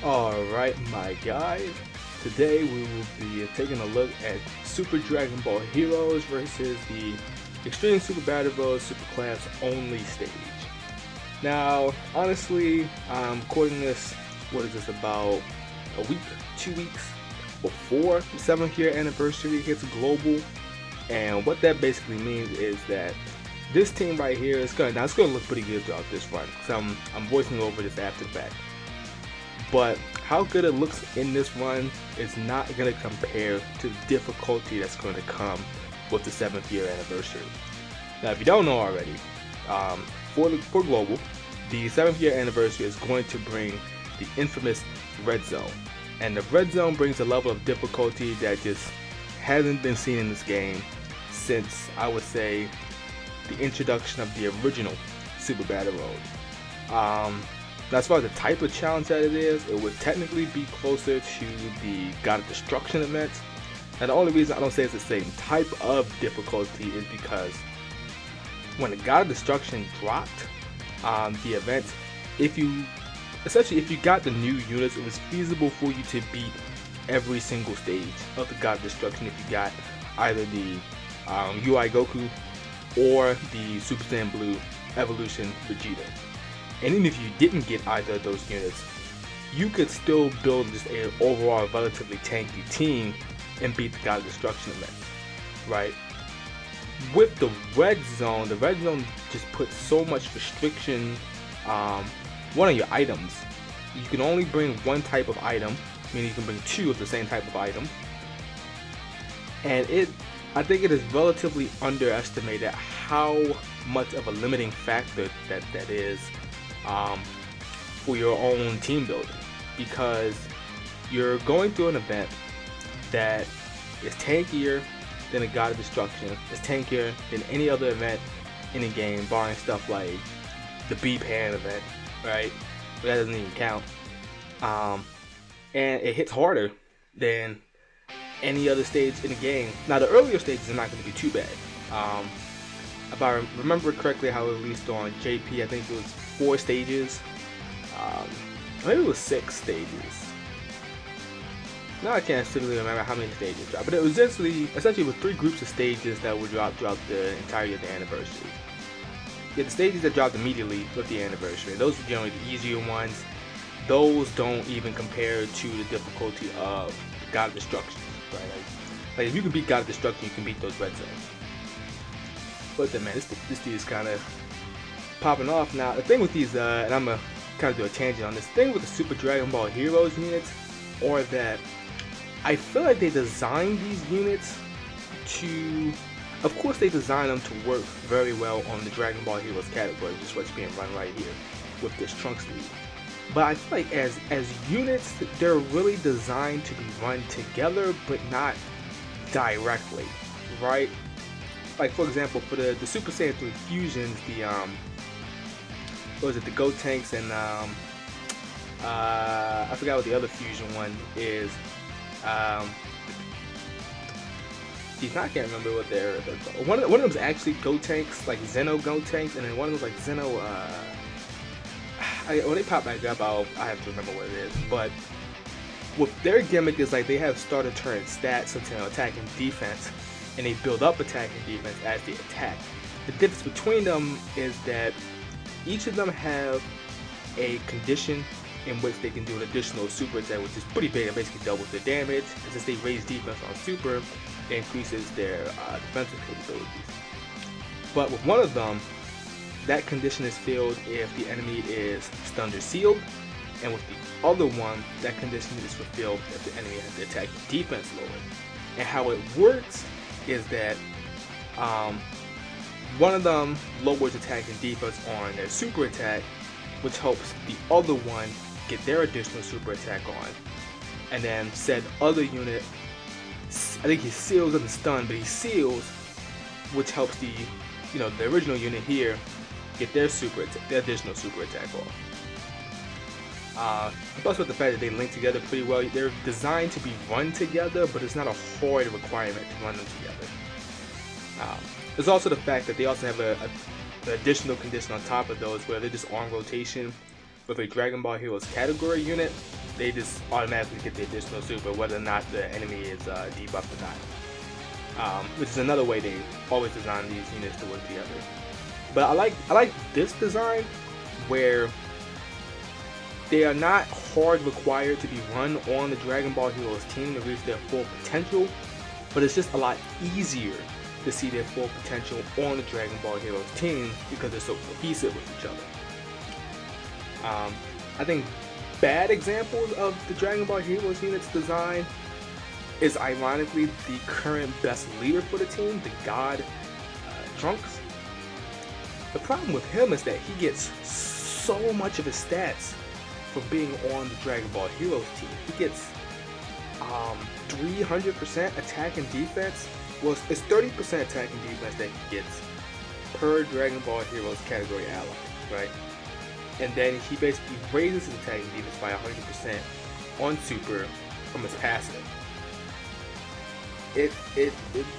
Alright, my guys, today we will be taking a look at Super Dragon Ball Heroes versus the Extreme Super Battle Bros Super Class only stage. Now, honestly, I'm recording this, what is this, about a week, 2 weeks before the 7th year anniversary hits global. And what that basically means is that this team right here is going to look pretty good throughout this run, because I'm voicing over this after the fact. But how good it looks in this run is not going to compare to the difficulty that's going to come with the 7th year anniversary. Now, if you don't know already, for global, the 7th year anniversary is going to bring the infamous Red Zone, and the Red Zone brings a level of difficulty that just hasn't been seen in this game since, I would say, the introduction of the original Super Battle Road. Now, as far as the type of challenge that it is, it would technically be closer to the God of Destruction event. And the only reason I don't say it's the same type of difficulty is because when the God of Destruction dropped the event, if you got the new units, it was feasible for you to beat every single stage of the God of Destruction if you got either the UI Goku or the Super Saiyan Blue Evolution Vegeta. And even if you didn't get either of those units, you could still build just an overall relatively tanky team and beat the God of Destruction event, right? With the Red Zone just puts so much restriction on your items. You can only bring one type of item, meaning you can bring two of the same type of item. And I think it is relatively underestimated how much of a limiting factor that is for your own team building, because you're going through an event that is tankier than a God of Destruction, is tankier than any other event in the game, barring stuff like the B-Pan event, right? But that doesn't even count. And it hits harder than any other stage in the game. Now, the earlier stages are not going to be too bad. If I remember correctly, how it released on JP, I think it was 4 stages. Maybe it was 6 stages. Now I can't specifically remember how many stages dropped, but it was essentially with 3 groups of stages that would drop throughout the entirety of the anniversary. Yeah, the stages that dropped immediately with the anniversary, those were generally the easier ones. Those don't even compare to the difficulty of God of Destruction, right? Like if you can beat God of Destruction, you can beat those Red Zones. But then, man, this dude is kind of popping off. Now, the thing with these, and I'm going to kind of do a tangent on this, thing with the Super Dragon Ball Heroes units, or that I feel like they designed these units to, of course they designed them to work very well on the Dragon Ball Heroes category, which is what's being run right here with this Trunks lead. But I feel like as units, they're really designed to be run together, but not directly, right? Like, for example, for the Super Saiyan 3 fusions, the the Gotenks and I forgot what the other fusion one is. Geez, I can't remember what they're called. One of them's actually Gotenks, like Zeno Gotenks, and then one of them's like Zeno. When they pop back up, I have to remember what it is. But with their gimmick is like they have starter turn stats into attack and defense, and they build up attack and defense as they attack. The difference between them is that each of them have a condition in which they can do an additional super attack, which is pretty big and basically doubles their damage. And since they raise defense on super, it increases their defensive capabilities. But with one of them, that condition is filled if the enemy is stunned or sealed, and with the other one, that condition is fulfilled if the enemy has the attack and defense lowered. And how it works is that one of them lowers attack and defense on their super attack, which helps the other one get their additional super attack on. And then said other unit, I think he seals doesn't stun, but he seals, which helps the original unit here get their additional super attack off. Plus with the fact that they link together pretty well, they're designed to be run together, but it's not a hard requirement to run them together. There's also the fact that they also have an additional condition on top of those where they're just on rotation, with a Dragon Ball Heroes category unit, they just automatically get the additional super whether or not the enemy is debuffed or not. Which is another way they always design these units to work together. But I like this design where they are not hard required to be run on the Dragon Ball Heroes team to reach their full potential, but it's just a lot easier to see their full potential on the Dragon Ball Heroes team because they're so cohesive with each other. I think bad examples of the Dragon Ball Heroes units design is ironically the current best leader for the team, the God Trunks. The problem with him is that he gets so much of his stats from being on the Dragon Ball Heroes team. He gets 300% attack and defense. Well, it's 30% attack and defense that he gets per Dragon Ball Heroes category ally, right? And then he basically raises his attack and defense by 100% on Super from his passive. It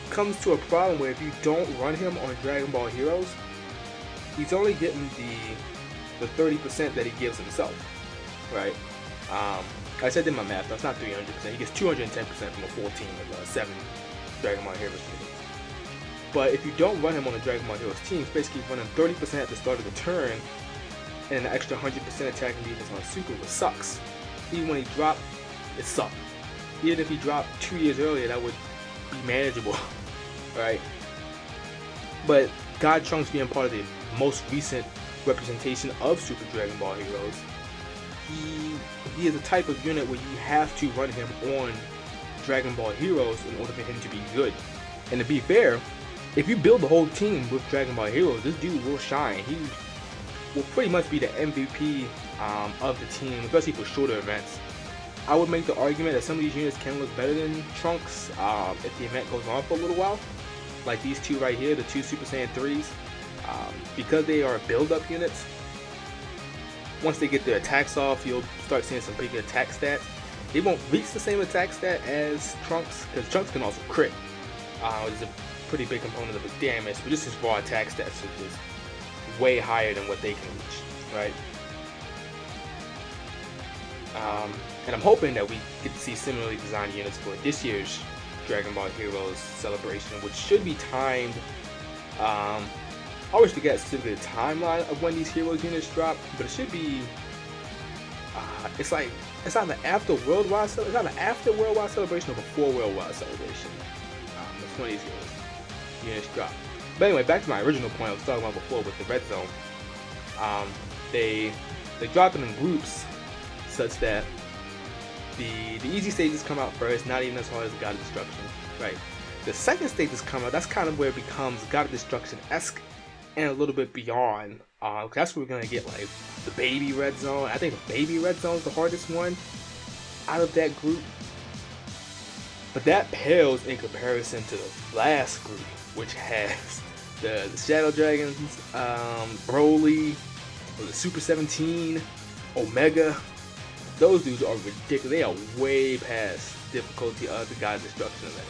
comes to a problem where if you don't run him on Dragon Ball Heroes, he's only getting the 30% that he gives himself, right? I said in my math, that's not 300%. He gets 210% from a full team of 7 Dragon Ball Heroes units. But if you don't run him on the Dragon Ball Heroes team, he's basically running 30% at the start of the turn and an extra 100% attack and defense on Super, which sucks. Even when he dropped, it sucked. Even if he dropped 2 years earlier, that would be manageable, right? But God Trunks being part of the most recent representation of Super Dragon Ball Heroes, he is a type of unit where you have to run him on Dragon Ball Heroes in order for him to be good. And to be fair, if you build the whole team with Dragon Ball Heroes, this dude will shine. He will pretty much be the MVP of the team, especially for shorter events. I would make the argument that some of these units can look better than Trunks if the event goes on for a little while. Like these two right here, the two Super Saiyan 3s. Because they are build-up units, once they get their attacks off, you'll start seeing some pretty good attack stats. They won't reach the same attack stat as Trunks, because Trunks can also crit, which is a pretty big component of his damage, but just his raw attack stats are just way higher than what they can reach, right? And I'm hoping that we get to see similarly designed units for this year's Dragon Ball Heroes celebration, which should be timed. I always forget specifically the timeline of when these Heroes units drop, but it should be. It's either after Worldwide Celebration or before Worldwide Celebration. That's when these Heroes units drop. But anyway, back to my original point I was talking about before with the Red Zone. They drop them in groups such that the easy stages come out first, not even as hard as God of Destruction, right? The second stages come out, that's kind of where it becomes God of Destruction-esque and a little bit beyond. That's where we're gonna get like the Baby Red Zone. I think the Baby Red Zone is the hardest one out of that group. But that pales in comparison to the last group, which has the Shadow Dragons, Broly, the Super 17, Omega. Those dudes are ridiculous. They are way past difficulty of the God of Destruction event.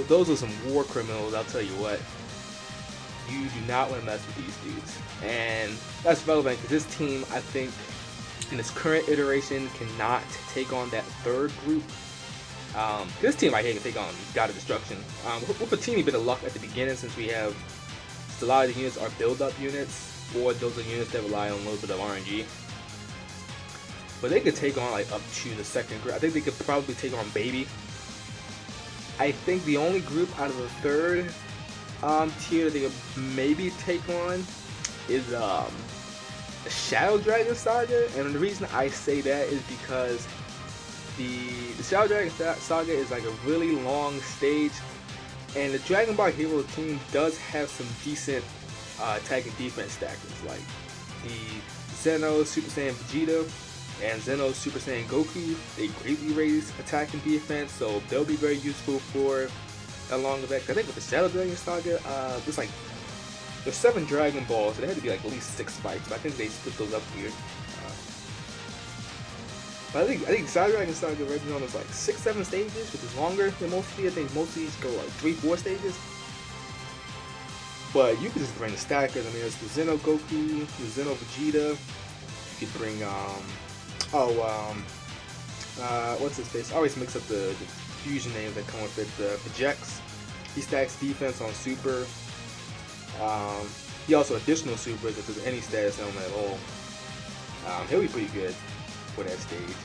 Those are some war criminals, I'll tell you what. You do not want to mess with these dudes. And that's relevant because this team, I think, in its current iteration, cannot take on that third group. This team right here can take on God of Destruction. With a teeny bit of luck at the beginning, since we have a lot of the units are build-up units, or those are units that rely on a little bit of RNG. But they could take on like up to the second group. I think they could probably take on Baby. I think the only group out of the third tier that they could maybe take on is the Shadow Dragon Saga. And the reason I say that is because the Shadow Dragon Saga is like a really long stage, and the Dragon Ball Heroes team does have some decent attack and defense stackers, like the Zeno Super Saiyan Vegeta and Zeno Super Saiyan Goku. They greatly raise attack and defense, so they'll be very useful for a long event. I think with the Shadow Dragon Saga, there's 7 Dragon Balls, so there had to be like at least 6 fights, but I think they split those up weird. But I think Shadow Dragon Saga Red Zone is like 6-7 stages, which is longer than most of these. I think most of these go like 3-4 stages. But you could just bring the stackers. I mean, there's the Xeno Goku, the Xeno Vegeta. You could bring what's his face? I always mix up the fusion names that come with it. The Vegex. He stacks defense on super. He also additional supers if there's any status element at all. He'll be pretty good for that stage.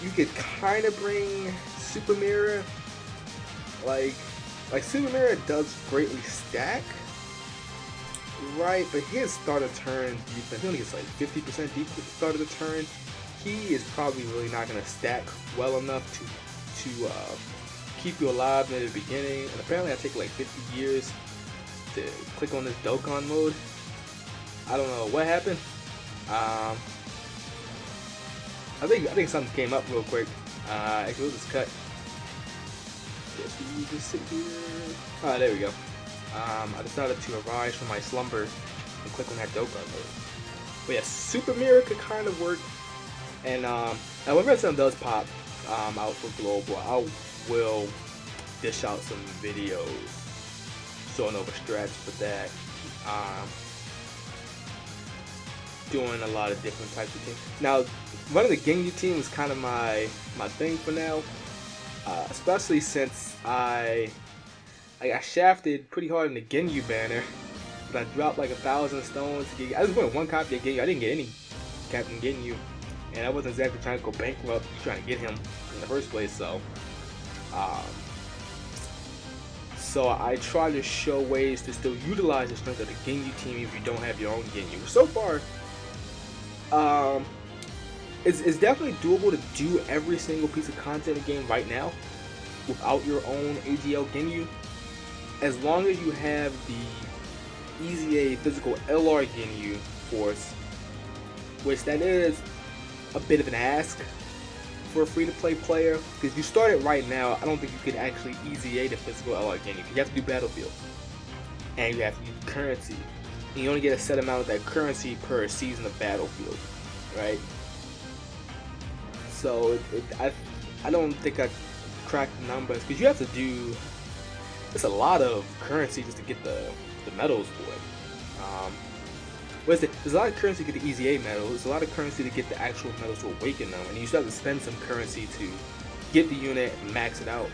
You could kind of bring Super Mirror. Like Super Mirror does greatly stack, right? But his start of turn defense, he only gets like 50% defense start of the turn. He is probably really not going to stack well enough to keep you alive near the beginning. And apparently I take like 50 years to click on this Dokkan mode. I don't know what happened. I think something came up real quick. Actually, we'll just cut. Just sit here. Oh, there we go. I decided to arise from my slumber and click on that Dokkan mode. But yeah, Super Mirror could kind of work. And when Red Sun does pop out for Global, I will dish out some videos showing over strats for that. Doing a lot of different types of things. Now, running the Ginyu team is kind of my thing for now. Especially since I got shafted pretty hard in the Ginyu banner. But I dropped like 1,000 stones to get. I just wanted one copy of Ginyu. I didn't get any Captain Ginyu, and I wasn't exactly trying to go bankrupt trying to get him in the first place. So I try to show ways to still utilize the strength of the Ginyu team if you don't have your own Ginyu. So far, it's definitely doable to do every single piece of content in the game right now without your own AGL Ginyu, as long as you have the EZA physical LR Ginyu force, which that is a bit of an ask for a free-to-play player, because if you start it right now, I don't think you could actually EZA the physical LR Ginyu. You have to do Battlefield, and you have to use currency, and you only get a set amount of that currency per season of Battlefield, right? So I don't think I cracked the numbers, because you have to do, it's a lot of currency just to get the medals for it. There's a lot of currency to get the EZA medals, there's a lot of currency to get the actual medals to awaken them, and you still have to spend some currency to get the unit and max it out.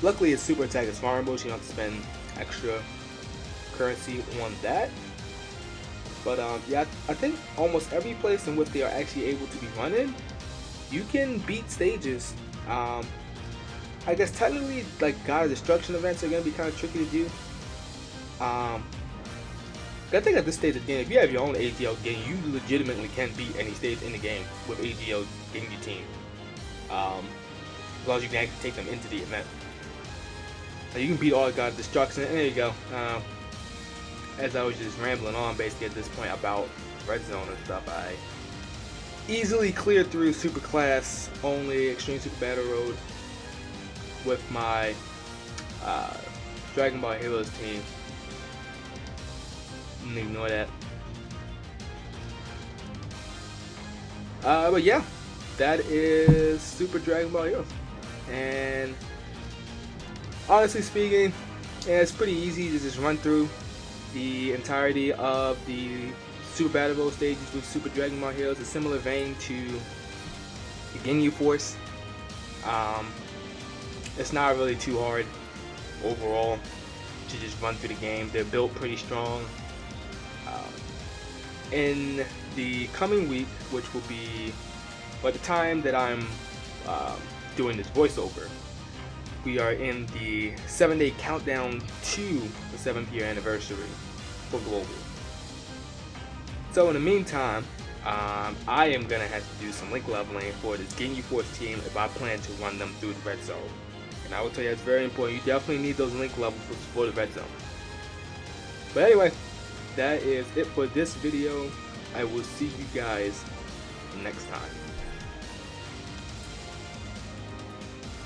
Luckily it's super attack is farmable, so you don't have to spend extra currency on that. But yeah, I think almost every place in which they are actually able to be running, you can beat stages. I guess technically, like God of Destruction events are gonna be kind of tricky to do. I think at this stage of the game, if you have your own AGL game, you legitimately can beat any stage in the game with AGL Ginyu team. As long as you can actually take them into the event. You can beat all God of Destruction, and there you go. As I was just rambling on basically at this point about Red Zone and stuff, I easily cleared through Super Class only Extreme Super Battle Road with my Dragon Ball Heroes team. Ignore that. But yeah, that is Super Dragon Ball Heroes. And honestly speaking, yeah, it's pretty easy to just run through the entirety of the Super Battle Road stages with Super Dragon Ball Heroes. A similar vein to the Ginyu Force. It's not really too hard overall to just run through the game. They're built pretty strong. In the coming week, which will be by the time that I'm doing this voiceover, we are in the 7-day countdown to the 7th year anniversary for Global. So in the meantime, I am going to have to do some link leveling for this Ginyu Force team if I plan to run them through the Red Zone. And I will tell you that's very important. You definitely need those link levels for the Red Zone. But anyway, that is it for this video. I will see you guys next time.